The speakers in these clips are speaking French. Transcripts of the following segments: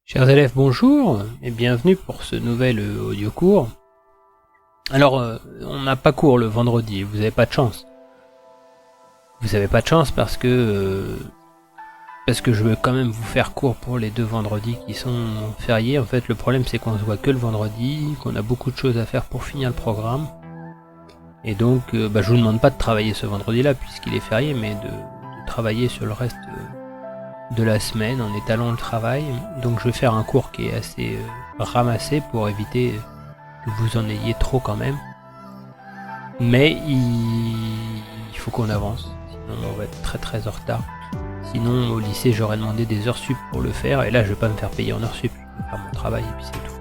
Chers élèves, bonjour et bienvenue pour ce nouvel audio cours. Alors, on n'a pas cours le vendredi, vous n'avez pas de chance. Vous n'avez pas de chance parce que je veux quand même vous faire cours pour les 2 vendredis qui sont fériés. En fait, le problème c'est qu'on se voit que le vendredi, qu'on a beaucoup de choses à faire pour finir le programme. Et donc, je vous demande pas de travailler ce vendredi-là puisqu'il est férié, mais de travailler sur le reste de la semaine en étalant le travail. Donc je vais faire un cours qui est assez ramassé pour éviter que vous en ayez trop quand même. Mais il faut qu'on avance, sinon on va être très en retard. Sinon au lycée j'aurais demandé des heures sup pour le faire, et là je vais pas me faire payer en heures sup, je vais faire mon travail et puis c'est tout.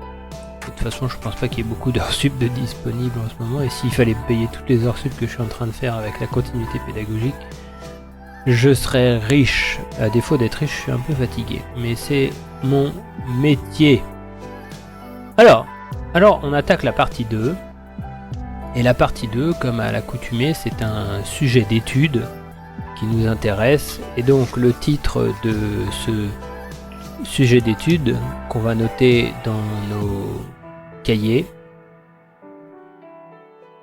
De toute façon je pense pas qu'il y ait beaucoup d'heures sup de disponibles en ce moment, et s'il fallait me payer toutes les heures sup que je suis en train de faire avec la continuité pédagogique, je serais riche. À défaut d'être riche, je suis un peu fatigué. Mais c'est mon métier. Alors, on attaque la partie 2. Et la partie 2, comme à l'accoutumée, c'est un sujet d'étude qui nous intéresse. Et donc, le titre de ce sujet d'étude qu'on va noter dans nos cahiers: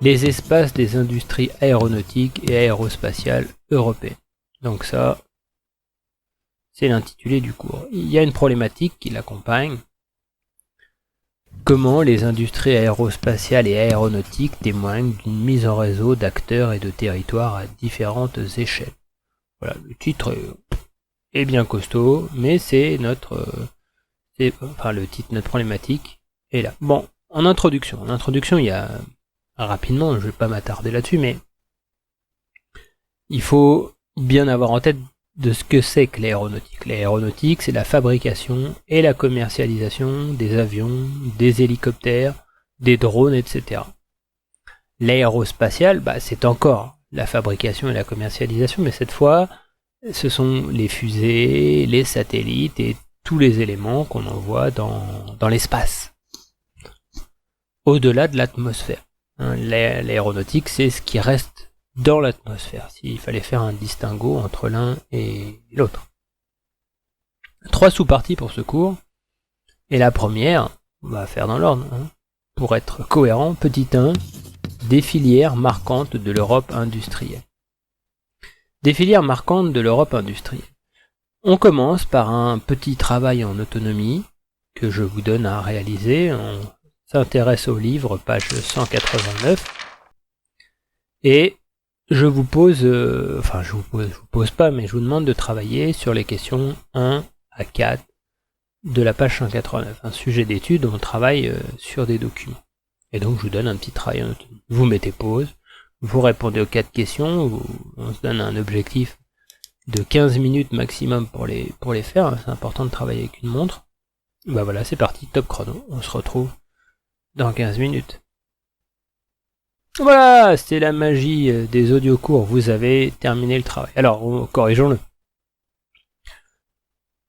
les espaces des industries aéronautiques et aérospatiales européennes. Donc ça, c'est l'intitulé du cours. Il y a une problématique qui l'accompagne. Comment les industries aérospatiales et aéronautiques témoignent d'une mise en réseau d'acteurs et de territoires à différentes échelles. Voilà, le titre est bien costaud, mais c'est le titre, notre problématique est là. Bon, en introduction, il y a, rapidement, je vais pas m'attarder là-dessus, mais il faut bien avoir en tête de ce que c'est que l'aéronautique. L'aéronautique, c'est la fabrication et la commercialisation des avions, des hélicoptères, des drones, etc. L'aérospatial, c'est encore la fabrication et la commercialisation, mais cette fois, ce sont les fusées, les satellites et tous les éléments qu'on envoie dans l'espace, au-delà de l'atmosphère. L'aéronautique, c'est ce qui reste dans l'atmosphère, s'il fallait faire un distinguo entre l'un et l'autre. 3 sous-parties pour ce cours, et la première, on va faire dans l'ordre, pour être cohérent. Petit 1, des filières marquantes de l'Europe industrielle. Des filières marquantes de l'Europe industrielle. On commence par un petit travail en autonomie, que je vous donne à réaliser. On s'intéresse au livre, page 189, et je vous pose, je vous pose pas, mais je vous demande de travailler sur les questions 1 à 4 de la page 189. Un sujet d'étude, on travaille sur des documents. Et donc je vous donne un petit travail en autonomie. Vous mettez pause, vous répondez aux 4 questions, on se donne un objectif de 15 minutes maximum pour les faire, c'est important de travailler avec une montre. Voilà, c'est parti, top chrono, on se retrouve dans 15 minutes. Voilà, c'est la magie des audio courts, vous avez terminé le travail. Alors, corrigeons-le.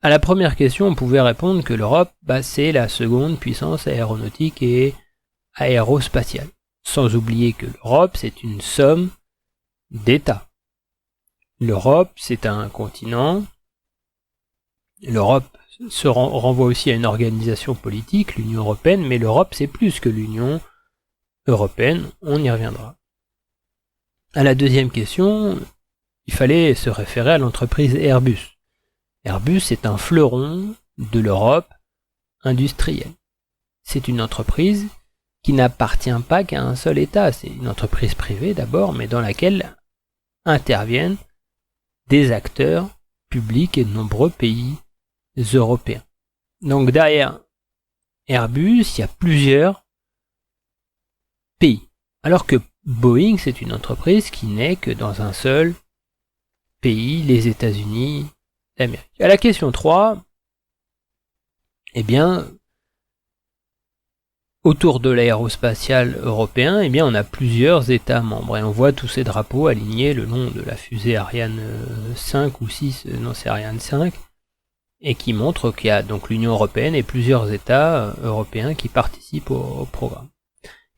À la première question, on pouvait répondre que l'Europe, c'est la seconde puissance aéronautique et aérospatiale. Sans oublier que l'Europe, c'est une somme d'États. L'Europe, c'est un continent. L'Europe se renvoie aussi à une organisation politique, l'Union européenne, mais l'Europe, c'est plus que l'Union européenne, on y reviendra. À la deuxième question, il fallait se référer à l'entreprise Airbus. Airbus est un fleuron de l'Europe industrielle. C'est une entreprise qui n'appartient pas qu'à un seul État. C'est une entreprise privée d'abord, mais dans laquelle interviennent des acteurs publics et de nombreux pays européens. Donc derrière Airbus, il y a plusieurs pays. Alors que Boeing, c'est une entreprise qui n'est que dans un seul pays, les États-Unis d'Amérique. À la question 3, autour de l'aérospatial européen, on a plusieurs États membres. Et on voit tous ces drapeaux alignés le long de la fusée Ariane 5 ou 6, non c'est Ariane 5, et qui montrent qu'il y a donc l'Union européenne et plusieurs États européens qui participent au programme.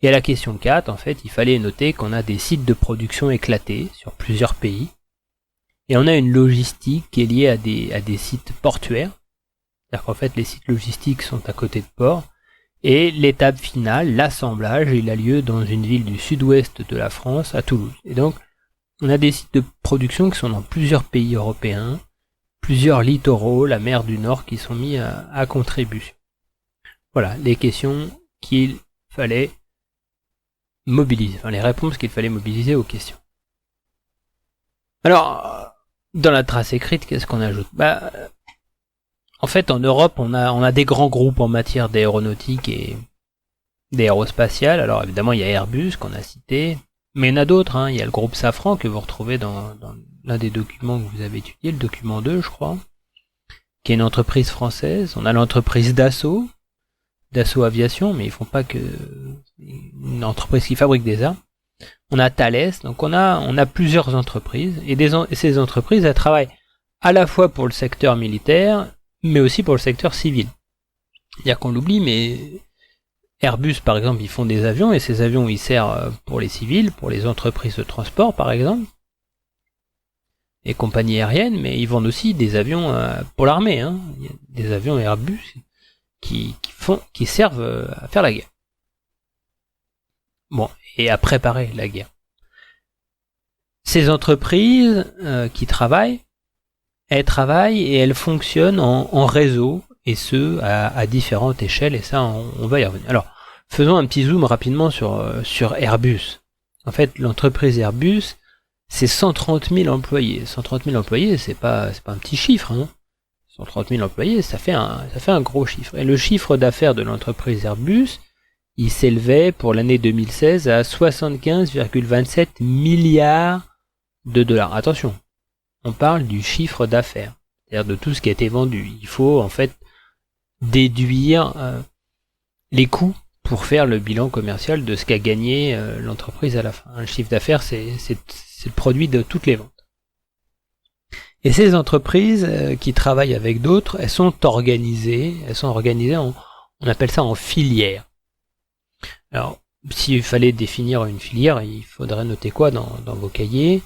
Et à la question 4, en fait, il fallait noter qu'on a des sites de production éclatés sur plusieurs pays. Et on a une logistique qui est liée à des sites portuaires, C'est-à-dire qu'en fait, les sites logistiques sont à côté de ports, et l'étape finale, l'assemblage, il a lieu dans une ville du sud-ouest de la France, à Toulouse. Et donc, on a des sites de production qui sont dans plusieurs pays européens, plusieurs littoraux, la mer du Nord, qui sont mis à contribution. Voilà, les questions qu'il fallait mobiliser, enfin les réponses qu'il fallait mobiliser aux questions. Alors, dans la trace écrite, qu'est-ce qu'on ajoute? En fait, en Europe, on a des grands groupes en matière d'aéronautique et d'aérospatiale. Alors évidemment, il y a Airbus qu'on a cité, mais il y en a d'autres. Hein. Il y a le groupe Safran que vous retrouvez dans l'un des documents que vous avez étudié, le document 2, je crois, qui est une entreprise française. On a l'entreprise Dassault Aviation, mais ils font pas que une entreprise qui fabrique des armes. On a Thales, donc on a plusieurs entreprises, et ces entreprises, elles travaillent à la fois pour le secteur militaire, mais aussi pour le secteur civil. C'est-à-dire qu'on l'oublie, mais Airbus, par exemple, ils font des avions, et ces avions, ils servent pour les civils, pour les entreprises de transport, par exemple, et compagnies aériennes, mais ils vendent aussi des avions pour l'armée. Hein. Il y a des avions Airbus qui servent à faire la guerre. Bon, et à préparer la guerre. Ces entreprises qui travaillent, elles travaillent et elles fonctionnent en réseau, et ce, à différentes échelles, et ça, on va y revenir. Alors, faisons un petit zoom rapidement sur Airbus. En fait, l'entreprise Airbus, c'est 130 000 employés. 130 000 employés, c'est pas un petit chiffre, hein. 130 000 employés, ça fait un gros chiffre. Et le chiffre d'affaires de l'entreprise Airbus, il s'élevait pour l'année 2016 à 75,27 milliards de dollars. Attention, on parle du chiffre d'affaires, c'est-à-dire de tout ce qui a été vendu. Il faut en fait déduire les coûts pour faire le bilan commercial de ce qu'a gagné l'entreprise à la fin. Le chiffre d'affaires, c'est le produit de toutes les ventes. Et ces entreprises qui travaillent avec d'autres, elles sont organisées on appelle ça en filière. Alors, s'il fallait définir une filière, il faudrait noter quoi dans vos cahiers?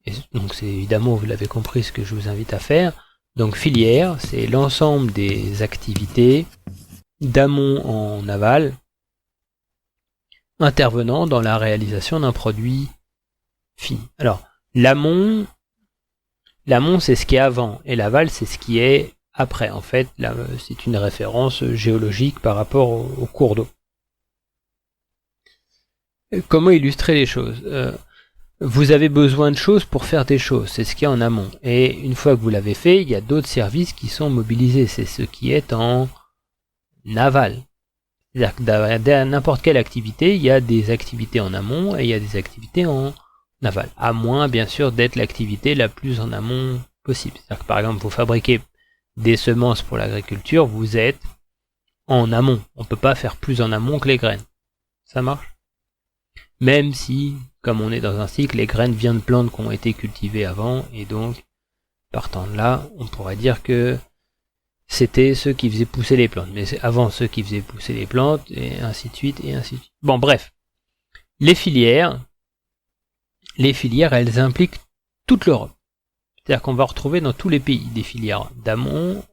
Et donc c'est évidemment, vous l'avez compris, ce que je vous invite à faire. Donc filière, c'est l'ensemble des activités d'amont en aval intervenant dans la réalisation d'un produit fini. Alors, l'amont, c'est ce qui est avant, et l'aval, c'est ce qui est après. En fait, là, c'est une référence géologique par rapport au cours d'eau. Comment illustrer les choses? Vous avez besoin de choses pour faire des choses, c'est ce qui est en amont. Et une fois que vous l'avez fait, il y a d'autres services qui sont mobilisés, c'est ce qui est en aval. C'est-à-dire que dans n'importe quelle activité, il y a des activités en amont et il y a des activités en aval. À moins, bien sûr, d'être l'activité la plus en amont possible. C'est-à-dire que par exemple, vous fabriquez des semences pour l'agriculture, vous êtes en amont. On ne peut pas faire plus en amont que les graines. Ça marche? Même si, comme on est dans un cycle, les graines viennent de plantes qui ont été cultivées avant, et donc, partant de là, on pourrait dire que c'était ceux qui faisaient pousser les plantes. Mais c'est avant ceux qui faisaient pousser les plantes, et ainsi de suite, et ainsi de suite. Bon, bref. Les filières, elles impliquent toute l'Europe. C'est-à-dire qu'on va retrouver dans tous les pays des filières d'amont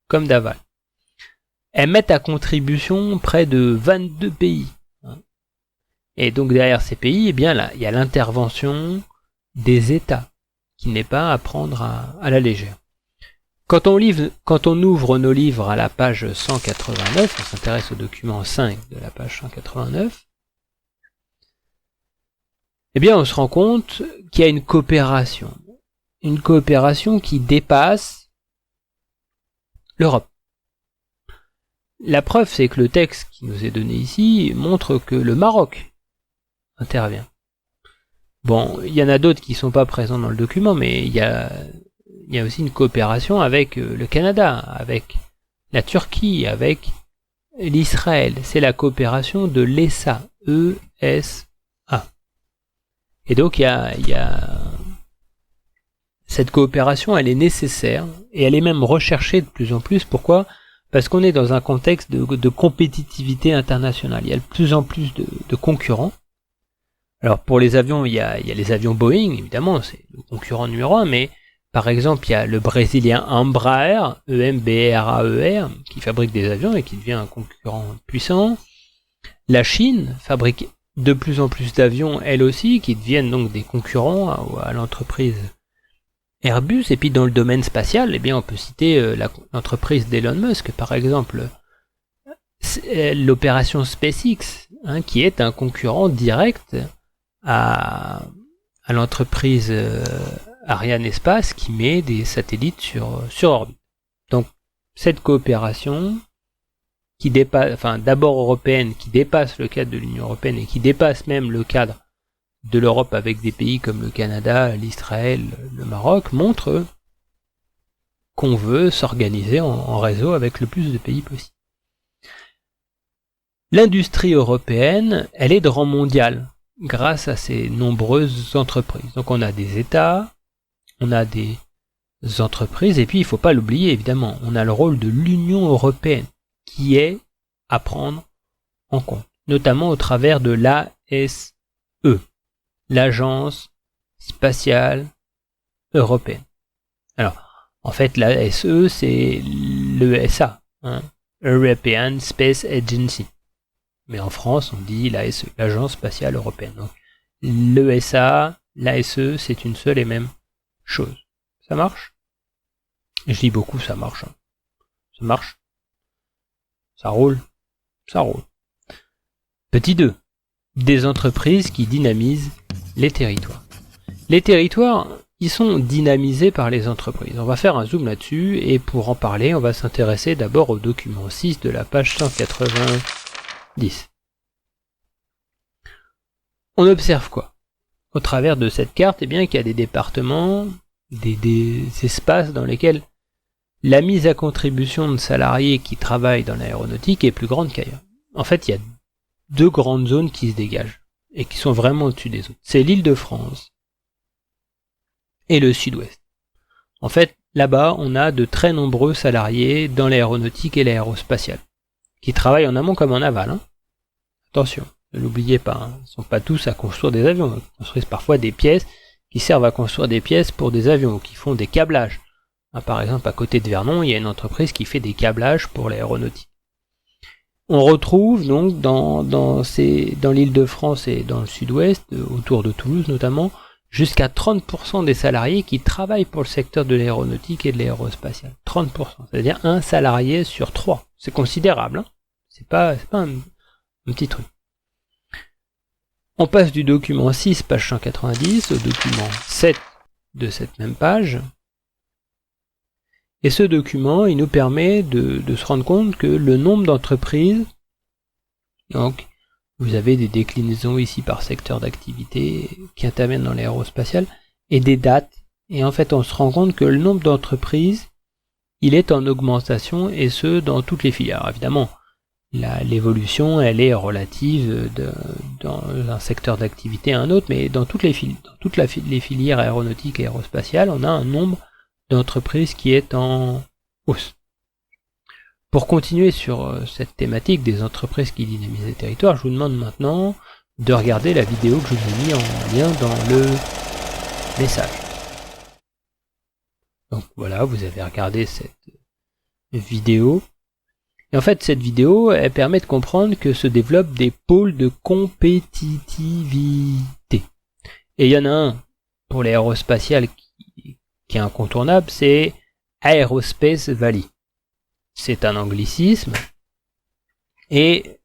comme d'aval. Elles mettent à contribution près de 22 pays. Et donc derrière ces pays, eh bien là, il y a l'intervention des États, qui n'est pas à prendre à la légère. Quand on ouvre nos livres à la page 189, on s'intéresse au document 5 de la page 189, eh bien on se rend compte qu'il y a une coopération qui dépasse l'Europe. La preuve, c'est que le texte qui nous est donné ici montre que le Maroc intervient. Bon, il y en a d'autres qui sont pas présents dans le document, mais il y a aussi une coopération avec le Canada, avec la Turquie, avec l'Israël. C'est la coopération de l'ESA, E-S-A. Et donc il y a cette coopération, elle est nécessaire et elle est même recherchée de plus en plus. Pourquoi? Parce qu'on est dans un contexte de compétitivité internationale. Il y a de plus en plus de concurrents. Alors pour les avions, il y a les avions Boeing, évidemment, c'est le concurrent numéro 1, mais Par exemple, il y a le brésilien Embraer, E-M-B-R-A-E-R, qui fabrique des avions et qui devient un concurrent puissant. La Chine fabrique de plus en plus d'avions, elle aussi, qui deviennent donc des concurrents à l'entreprise Airbus. Et puis dans le domaine spatial, eh bien, on peut citer l'entreprise d'Elon Musk, par exemple, l'opération SpaceX, qui est un concurrent direct à l'entreprise Ariane Espace qui met des satellites sur orbite. Donc cette coopération qui dépasse, enfin d'abord européenne, qui dépasse le cadre de l'Union européenne et qui dépasse même le cadre de l'Europe avec des pays comme le Canada, l'Israël, le Maroc, montre qu'on veut s'organiser en réseau avec le plus de pays possible. L'industrie européenne, elle est de rang mondial grâce à ces nombreuses entreprises. Donc on a des États, on a des entreprises, et puis il ne faut pas l'oublier évidemment, on a le rôle de l'Union européenne qui est à prendre en compte, notamment au travers de l'ASE, l'Agence spatiale européenne. Alors, en fait, l'ASE, c'est l'ESA, European Space Agency. Mais en France, on dit l'ASE, l'Agence spatiale européenne. Donc, l'ESA, l'ASE, c'est une seule et même chose. Ça marche? Je dis beaucoup, ça marche. Ça marche? Ça roule? Ça roule. Petit 2. Des entreprises qui dynamisent les territoires. Les territoires, ils sont dynamisés par les entreprises. On va faire un zoom là-dessus, et pour en parler, on va s'intéresser d'abord au document 6 de la page 190. On observe quoi? Au travers de cette carte, eh bien, qu'il y a des départements, des espaces dans lesquels la mise à contribution de salariés qui travaillent dans l'aéronautique est plus grande qu'ailleurs. En fait, il y a deux grandes zones qui se dégagent et qui sont vraiment au-dessus des autres. C'est l'Île-de-France et le Sud-Ouest. En fait, là-bas, on a de très nombreux salariés dans l'aéronautique et l'aérospatiale qui travaillent en amont comme en aval. Attention, ne l'oubliez pas, ils ne sont pas tous à construire des avions. Ils construisent parfois des pièces qui servent à construire des pièces pour des avions, ou qui font des câblages. Par exemple, à côté de Vernon, il y a une entreprise qui fait des câblages pour l'aéronautique. On retrouve donc dans l'Île-de-France et dans le Sud-Ouest, autour de Toulouse notamment, jusqu'à 30% des salariés qui travaillent pour le secteur de l'aéronautique et de l'aérospatiale. 30%, c'est-à-dire un salarié sur 3. C'est considérable, c'est pas un petit truc. On passe du document 6, page 190, au document 7 de cette même page. Et ce document, il nous permet de se rendre compte que le nombre d'entreprises, donc vous avez des déclinaisons ici par secteur d'activité qui interviennent dans l'aérospatial, et des dates. Et en fait, on se rend compte que le nombre d'entreprises, il est en augmentation, et ce, dans toutes les filières. Évidemment, l'évolution, elle est relative dans un secteur d'activité à un autre, mais dans toutes les filières aéronautiques et aérospatiales, on a un nombre d'entreprises qui est en hausse. Pour continuer sur cette thématique des entreprises qui dynamisent les territoires, je vous demande maintenant de regarder la vidéo que je vous ai mis en lien dans le message. Donc voilà, vous avez regardé cette vidéo. Et en fait, cette vidéo, elle permet de comprendre que se développent des pôles de compétitivité. Et il y en a un pour l'aérospatial qui est incontournable, c'est Aerospace Valley. C'est un anglicisme. Et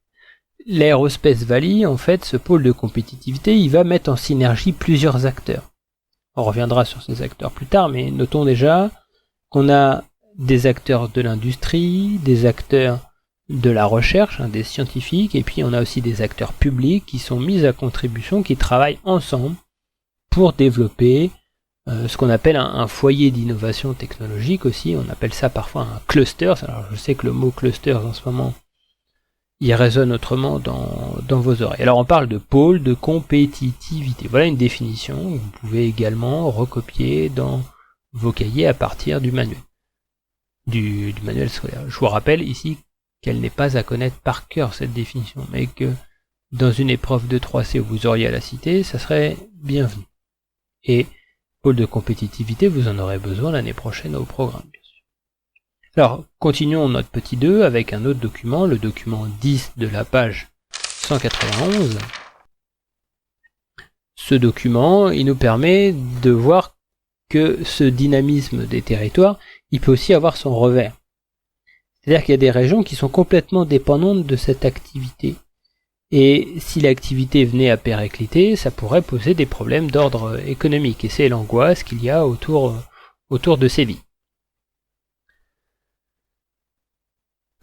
l'Aerospace Valley, en fait, ce pôle de compétitivité, il va mettre en synergie plusieurs acteurs. On reviendra sur ces acteurs plus tard, mais notons déjà qu'on a des acteurs de l'industrie, des acteurs de la recherche, des scientifiques, et puis on a aussi des acteurs publics qui sont mis à contribution, qui travaillent ensemble pour développer ce qu'on appelle un foyer d'innovation technologique aussi. On appelle ça parfois un cluster. Alors je sais que le mot cluster en ce moment, il résonne autrement dans vos oreilles. Alors on parle de pôle de compétitivité. Voilà une définition que vous pouvez également recopier dans vos cahiers à partir du manuel. Du manuel scolaire. Je vous rappelle ici qu'elle n'est pas à connaître par cœur cette définition, mais que dans une épreuve de 3C où vous auriez à la citer, ça serait bienvenu. Et pôle de compétitivité, vous en aurez besoin l'année prochaine au programme, bien sûr. Alors, continuons notre petit 2 avec un autre document, le document 10 de la page 191. Ce document, il nous permet de voir que ce dynamisme des territoires, il peut aussi avoir son revers. C'est-à-dire qu'il y a des régions qui sont complètement dépendantes de cette activité. Et si l'activité venait à péricliter, ça pourrait poser des problèmes d'ordre économique. Et c'est l'angoisse qu'il y a autour de ces vies.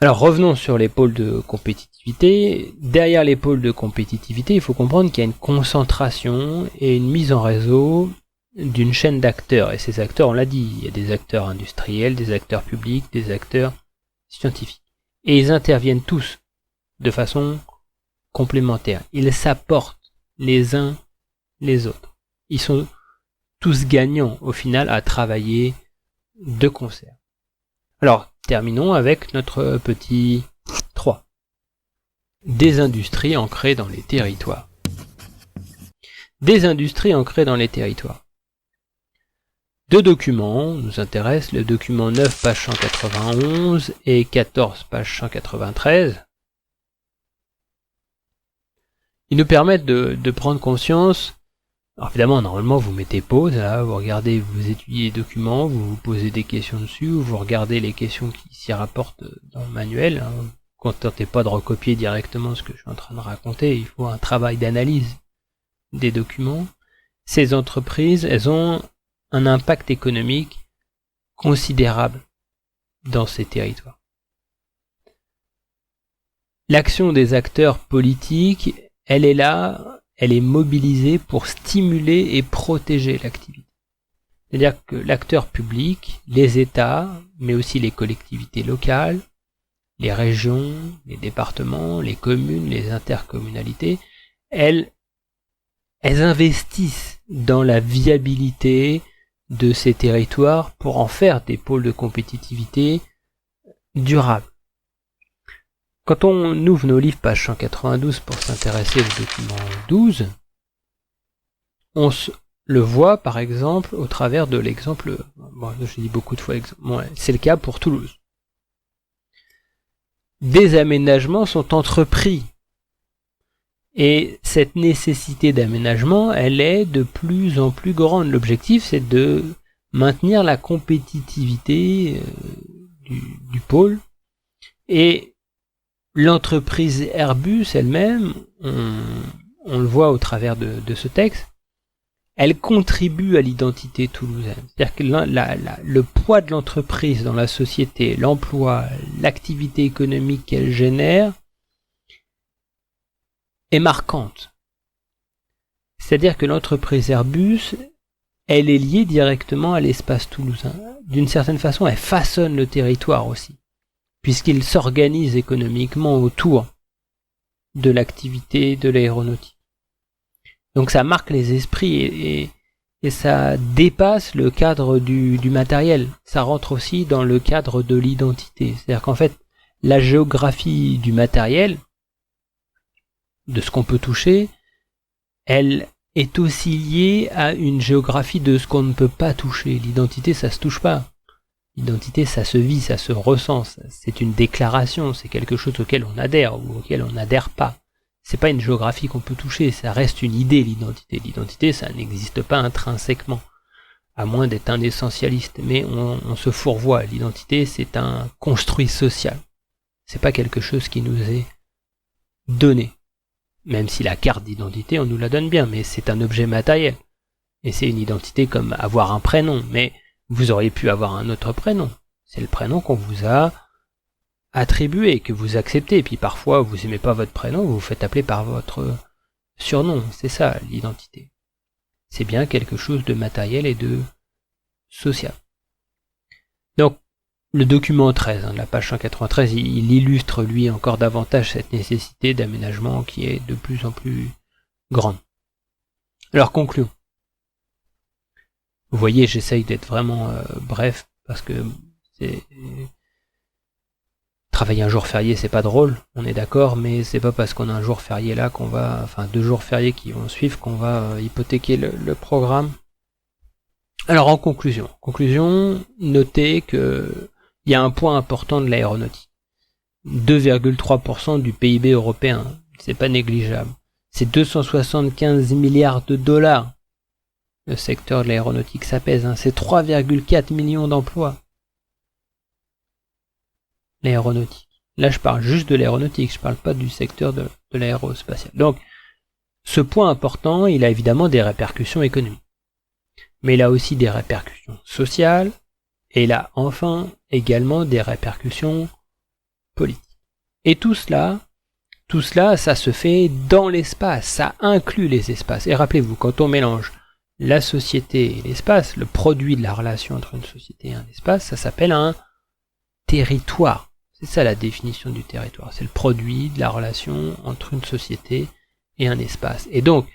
Alors revenons sur les pôles de compétitivité. Derrière les pôles de compétitivité, il faut comprendre qu'il y a une concentration et une mise en réseau d'une chaîne d'acteurs. Et ces acteurs, on l'a dit, il y a des acteurs industriels, des acteurs publics, des acteurs scientifiques. Et ils interviennent tous de façon complémentaire. Ils s'apportent les uns les autres. Ils sont tous gagnants au final à travailler de concert. Alors, terminons avec notre petit 3. Des industries ancrées dans les territoires. Des industries ancrées dans les territoires. Deux documents nous intéressent, le document 9, page 191 et 14, page 193. Ils nous permettent de prendre conscience. Alors évidemment, normalement, vous mettez pause, là, vous regardez, vous étudiez les documents, vous vous posez des questions dessus, ou vous regardez les questions qui s'y rapportent dans le manuel. Hein. Contentez pas de recopier directement ce que je suis en train de raconter, il faut un travail d'analyse des documents. Ces entreprises, elles ont un impact économique considérable dans ces territoires. L'action des acteurs politiques, elle est là, elle est mobilisée pour stimuler et protéger l'activité. C'est-à-dire que l'acteur public, les États, mais aussi les collectivités locales, les régions, les départements, les communes, les intercommunalités, elles investissent dans la viabilité de ces territoires pour en faire des pôles de compétitivité durables. Quand on ouvre nos livres, page 192, pour s'intéresser au document 12, on le voit par exemple au travers de l'exemple, bon, je dis beaucoup de fois, c'est le cas pour Toulouse. Des aménagements sont entrepris. Et cette nécessité d'aménagement, elle est de plus en plus grande. L'objectif, c'est de maintenir la compétitivité du pôle. Et l'entreprise Airbus elle-même, on le voit au travers de ce texte, elle contribue à l'identité toulousaine. C'est-à-dire que le poids de l'entreprise dans la société, l'emploi, l'activité économique qu'elle génère, est marquante. C'est-à-dire que l'entreprise Airbus, elle est liée directement à l'espace toulousain. D'une certaine façon, elle façonne le territoire aussi, puisqu'il s'organise économiquement autour de l'activité de l'aéronautique. Donc ça marque les esprits et ça dépasse le cadre du matériel. Ça rentre aussi dans le cadre de l'identité. C'est-à-dire qu'en fait, la géographie du matériel, de ce qu'on peut toucher, elle est aussi liée à une géographie de ce qu'on ne peut pas toucher. L'identité, ça se touche pas. L'identité, ça se vit, ça se ressent. C'est une déclaration, c'est quelque chose auquel on adhère ou auquel on n'adhère pas. C'est pas une géographie qu'on peut toucher, ça reste une idée, l'identité. L'identité, ça n'existe pas intrinsèquement, à moins d'être un essentialiste. Mais on se fourvoie. L'identité, c'est un construit social. C'est pas quelque chose qui nous est donné. Même si la carte d'identité, on nous la donne bien, mais c'est un objet matériel. Et c'est une identité comme avoir un prénom, mais vous auriez pu avoir un autre prénom. C'est le prénom qu'on vous a attribué, que vous acceptez. Et puis parfois, vous aimez pas votre prénom, vous vous faites appeler par votre surnom. C'est ça, l'identité. C'est bien quelque chose de matériel et de social. Donc, le document 13, la page 193, il illustre lui encore davantage cette nécessité d'aménagement qui est de plus en plus grande. Alors concluons. Vous voyez, j'essaye d'être vraiment bref parce que travailler un jour férié, c'est pas drôle, on est d'accord, mais c'est pas parce qu'on a un jour férié là qu'on va, enfin 2 jours fériés qui vont suivre qu'on va hypothéquer le programme. Alors en conclusion, notez que il y a un point important de l'aéronautique. 2,3% du PIB européen, c'est pas négligeable. C'est 275 milliards de dollars. Le secteur de l'aéronautique, ça pèse, hein. C'est 3,4 millions d'emplois. L'aéronautique. Là, je parle juste de l'aéronautique, je parle pas du secteur de l'aérospatial. Donc, ce point important, il a évidemment des répercussions économiques. Mais il a aussi des répercussions sociales, et il a enfin également des répercussions politiques. Et tout cela, ça se fait dans l'espace, ça inclut les espaces. Et rappelez-vous, quand on mélange la société et l'espace, le produit de la relation entre une société et un espace, ça s'appelle un territoire. C'est ça la définition du territoire. C'est le produit de la relation entre une société et un espace. Et donc,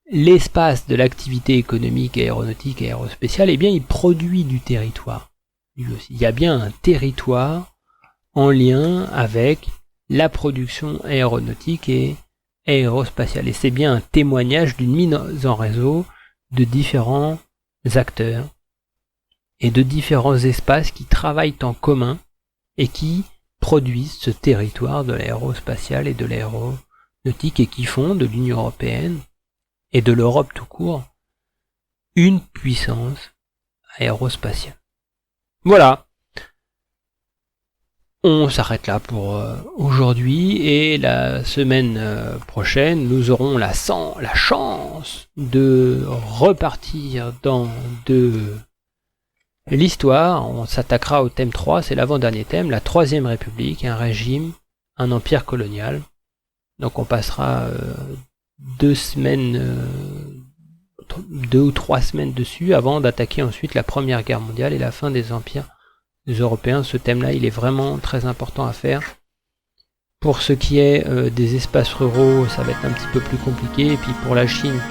l'espace de l'activité économique, aéronautique et aérospatiale, eh bien, il produit du territoire. Lui aussi. Il y a bien un territoire en lien avec la production aéronautique et aérospatiale. Et c'est bien un témoignage d'une mise en réseau de différents acteurs et de différents espaces qui travaillent en commun et qui produisent ce territoire de l'aérospatial et de l'aéronautique et qui font de l'Union européenne et de l'Europe tout court une puissance aérospatiale. Voilà. On s'arrête là pour aujourd'hui et la semaine prochaine, nous aurons la chance de repartir dans de l'histoire. On s'attaquera au thème 3, c'est l'avant-dernier thème, la Troisième République, un régime, un empire colonial. Donc on passera 2 ou 3 semaines dessus avant d'attaquer ensuite la Première Guerre mondiale et la fin des empires européens. Ce thème-là, il est vraiment très important à faire. Pour ce qui est des espaces ruraux, ça va être un petit peu plus compliqué. Et puis pour la Chine,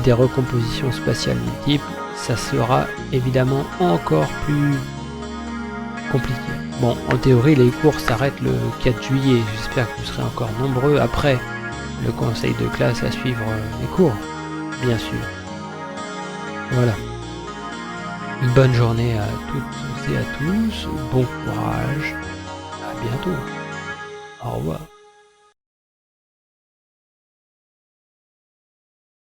des recompositions spatiales multiples, ça sera évidemment encore plus compliqué. Bon, en théorie, les cours s'arrêtent le 4 juillet. J'espère que vous serez encore nombreux après le conseil de classe à suivre les cours, bien sûr. Voilà. Une bonne journée à toutes et à tous. Bon courage. À bientôt. Au revoir.